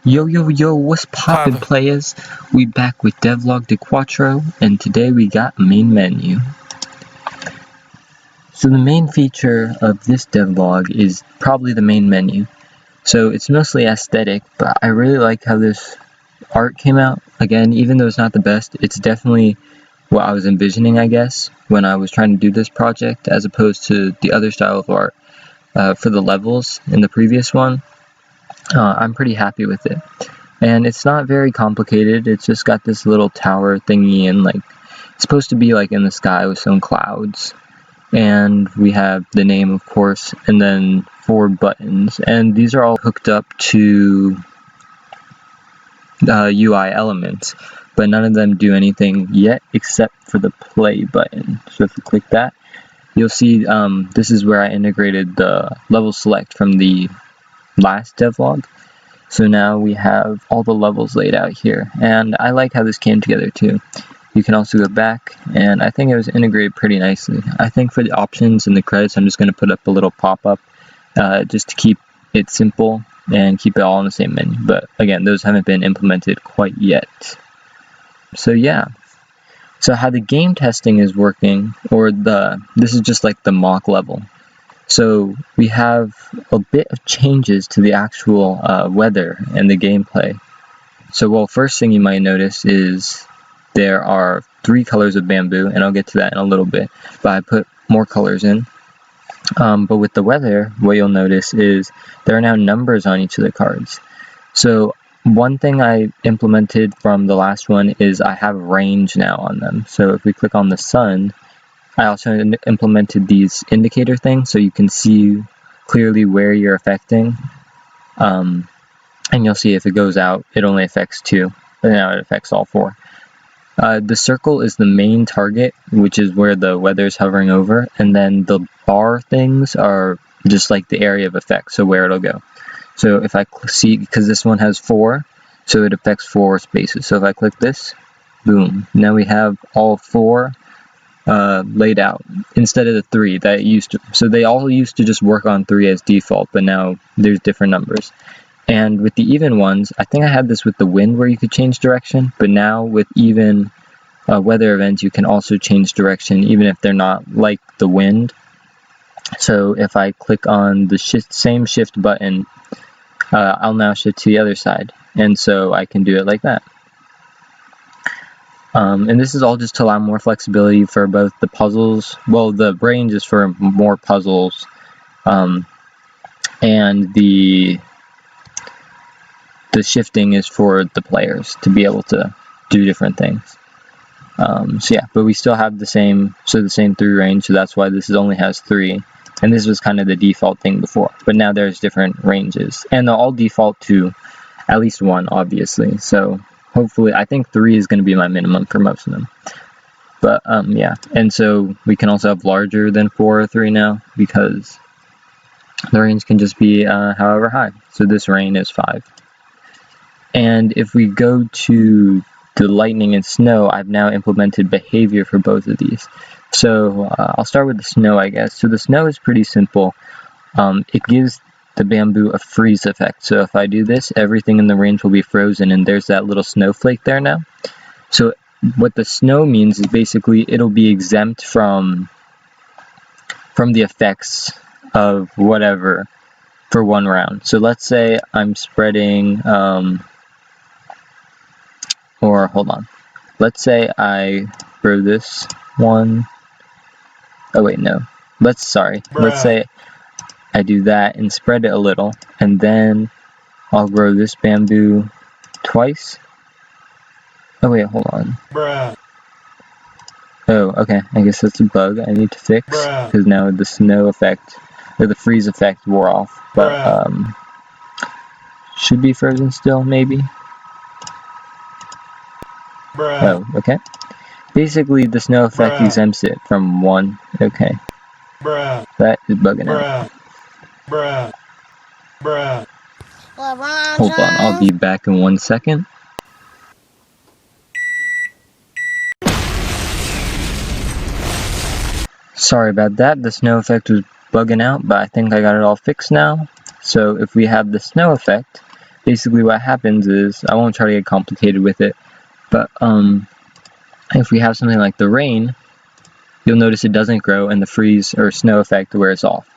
Yo, what's poppin', players? We back with Devlog de Quattro, and today we got main menu. So the main feature of this devlog is probably the main menu. So it's mostly aesthetic, but I really like how this art came out. Again, even though it's not the best, it's definitely what I was envisioning, I guess, when I was trying to do this project, as opposed to the other style of art for the levels in the previous one. I'm pretty happy with it. And it's not very complicated, it's just got this little tower thingy, and like it's supposed to be like in the sky with some clouds. And we have the name, of course, and then 4 buttons, and these are all hooked up to UI elements, but none of them do anything yet except for the play button. So if you click that, you'll see this is where I integrated the level select from the last devlog. So now we have all the levels laid out here, and I like how this came together too. You can also go back, and I think it was integrated pretty nicely. I think for the options and the credits, I'm just going to put up a little pop-up just to keep it simple and keep it all in the same menu. But again, those haven't been implemented quite yet. So yeah. So how the game testing is working, or this is just like the mock level. So we have a bit of changes to the actual weather and the gameplay. So well, first thing you might notice is there are 3 colors of bamboo, and I'll get to that in a little bit, but I put more colors in. But with the weather, what you'll notice is there are now numbers on each of the cards. So one thing I implemented from the last one is I have range now on them. So if we click on the sun, I also implemented these indicator things so you can see clearly where you're affecting. And you'll see if it goes out, it only affects 2, but now it affects all 4. The circle is the main target, which is where the weather is hovering over, and then the bar things are just like the area of effect, so where it'll go. So if I see, because this one has 4, so it affects 4 spaces. So if I click this, boom, now we have all 4 laid out instead of the 3 that used to. So they all used to just work on 3 as default, but now there's different numbers. And with the even ones, I think I had this with the wind where you could change direction, but now with even weather events, you can also change direction even if they're not like the wind. So if I click on the same shift button, I'll now shift to the other side, and so I can do it like that. And this is all just to allow more flexibility for both the puzzles. Well, the range is for more puzzles, and the shifting is for the players to be able to do different things. So yeah, but we still have the same 3 range, so that's why this only has 3. And this was kind of the default thing before, but now there's different ranges, and they'll all default to at least 1, obviously. So hopefully, I think 3 is going to be my minimum for most of them. But yeah, and so we can also have larger than 4 or 3 now, because the range can just be however high. So this rain is 5. And if we go to the lightning and snow, I've now implemented behavior for both of these. So I'll start with the snow, I guess. So the snow is pretty simple. It gives the bamboo a freeze effect. So if I do this, everything in the range will be frozen, and there's that little snowflake there now. So what the snow means is basically it'll be exempt from the effects of whatever for 1 round. So let's say I'm spreading or hold on, let's say I grow this one. Oh wait, no, let's say I do that and spread it a little, and then I'll grow this bamboo twice. Oh wait, hold on. Oh, okay, I guess that's a bug I need to fix, because now the snow effect, or the freeze effect, wore off, but should be frozen still, maybe. Oh, okay. Basically, the snow effect exempts it from 1. Okay. That is bugging out. Hold on, I'll be back in 1 second. Sorry about that, the snow effect was bugging out, but I think I got it all fixed now. So if we have the snow effect, basically what happens is, I won't try to get complicated with it, but if we have something like the rain, you'll notice it doesn't grow and the freeze or snow effect wears off.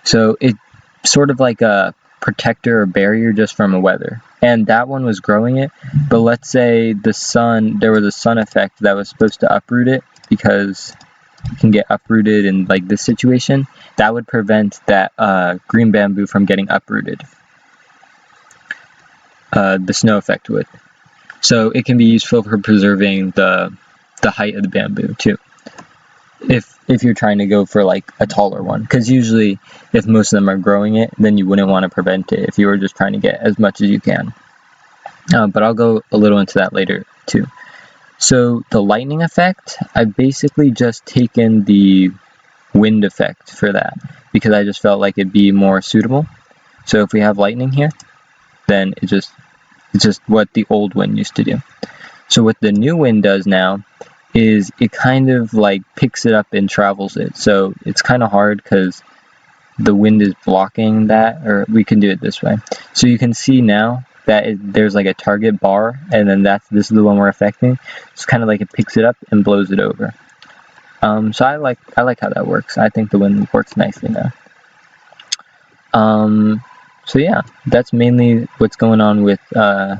So it's sort of like a protector or barrier just from the weather. And that one was growing it, but let's say there was a sun effect that was supposed to uproot it, because it can get uprooted in like this situation. That would prevent that green bamboo from getting uprooted. The snow effect would. So it can be useful for preserving the height of the bamboo too, if you're trying to go for like a taller one, because usually if most of them are growing it, then you wouldn't want to prevent it if you were just trying to get as much as you can. But I'll go a little into that later too. So the lightning effect, I've basically just taken the wind effect for that, because I just felt like it'd be more suitable. So if we have lightning here, then it's just what the old wind used to do. So what the new wind does now is it kind of like picks it up and travels it. So it's kind of hard because the wind is blocking that, or we can do it this way. So you can see now that there's like a target bar, and then this is the one we're affecting. It's kind of like it picks it up and blows it over. So I like how that works. I think the wind works nicely now. So yeah, that's mainly what's going on with the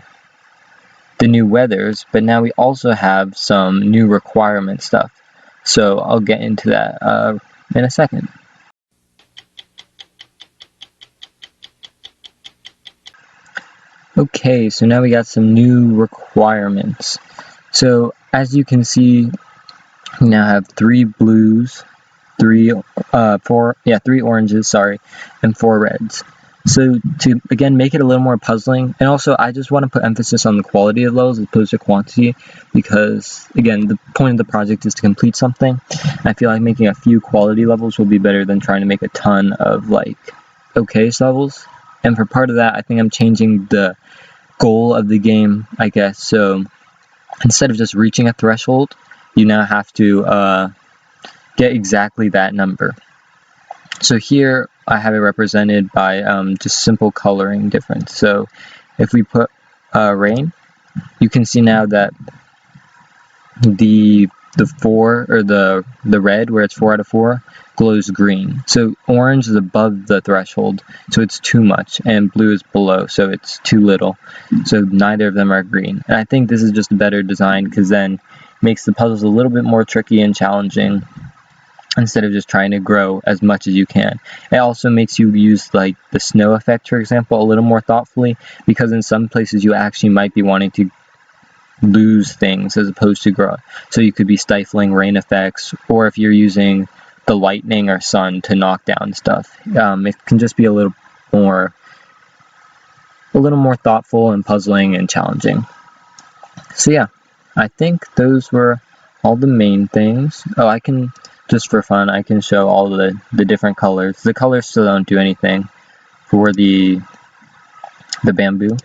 new weathers, but now we also have some new requirement stuff. So I'll get into that in a second. Okay, so now we got some new requirements. So as you can see, we now have 3 blues, 3 oranges, and 4 reds. So to, again, make it a little more puzzling, and also I just want to put emphasis on the quality of levels as opposed to quantity, because, again, the point of the project is to complete something. I feel like making a few quality levels will be better than trying to make a ton of, like, okay-ish levels. And for part of that, I think I'm changing the goal of the game, I guess. So instead of just reaching a threshold, you now have to get exactly that number. So here I have it represented by just simple coloring difference. So if we put rain, you can see now that the 4, or the red, where it's 4 out of 4, glows green. So orange is above the threshold, so it's too much, and blue is below, so it's too little. So neither of them are green. And I think this is just a better design, because then it makes the puzzles a little bit more tricky and challenging, instead of just trying to grow as much as you can. It also makes you use like the snow effect, for example, a little more thoughtfully, because in some places you actually might be wanting to lose things as opposed to grow. So you could be stifling rain effects, or if you're using the lightning or sun to knock down stuff, it can just be a little more thoughtful and puzzling and challenging. So yeah, I think those were all the main things. Oh, I can, just for fun, I can show all the different colors. The colors still don't do anything for the bamboo,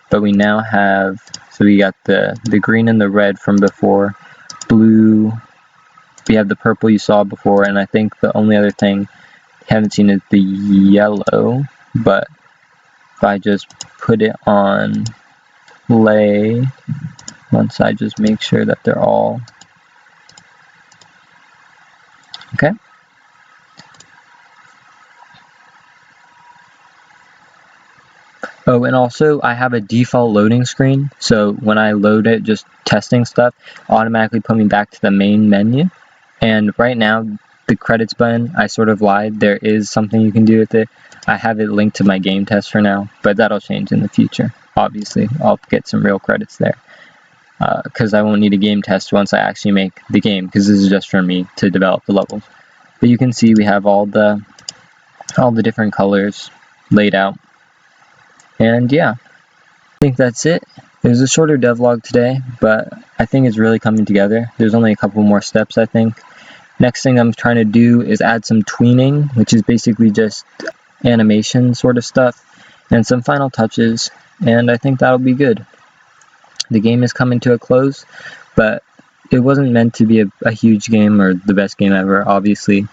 but we now have, so we got the green and the red from before, blue, we have the purple you saw before, and I think the only other thing you haven't seen is the yellow, but if I just put it on play, once I just make sure that they're all okay. Oh, and also I have a default loading screen, so when I load it, just testing stuff, automatically put me back to the main menu. And right now, the credits button, I sort of lied, there is something you can do with it. I have it linked to my game test for now, but that'll change in the future. Obviously, I'll get some real credits there, because I won't need a game test once I actually make the game, because this is just for me to develop the levels. But you can see we have all the different colors laid out. And yeah, I think that's it. It was a shorter devlog today, but I think it's really coming together. There's only a couple more steps, I think. Next thing I'm trying to do is add some tweening, which is basically just animation sort of stuff, and some final touches, and I think that'll be good. The game is coming to a close, but it wasn't meant to be a huge game or the best game ever, obviously.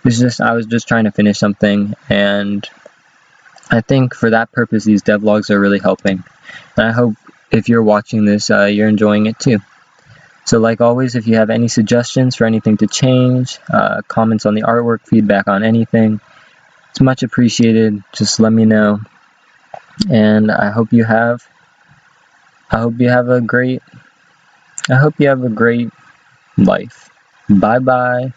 It's just, I was just trying to finish something, and I think for that purpose, these devlogs are really helping. And I hope if you're watching this, you're enjoying it too. So like always, if you have any suggestions for anything to change, comments on the artwork, feedback on anything, it's much appreciated. Just let me know. And I hope you have a great life. Bye bye.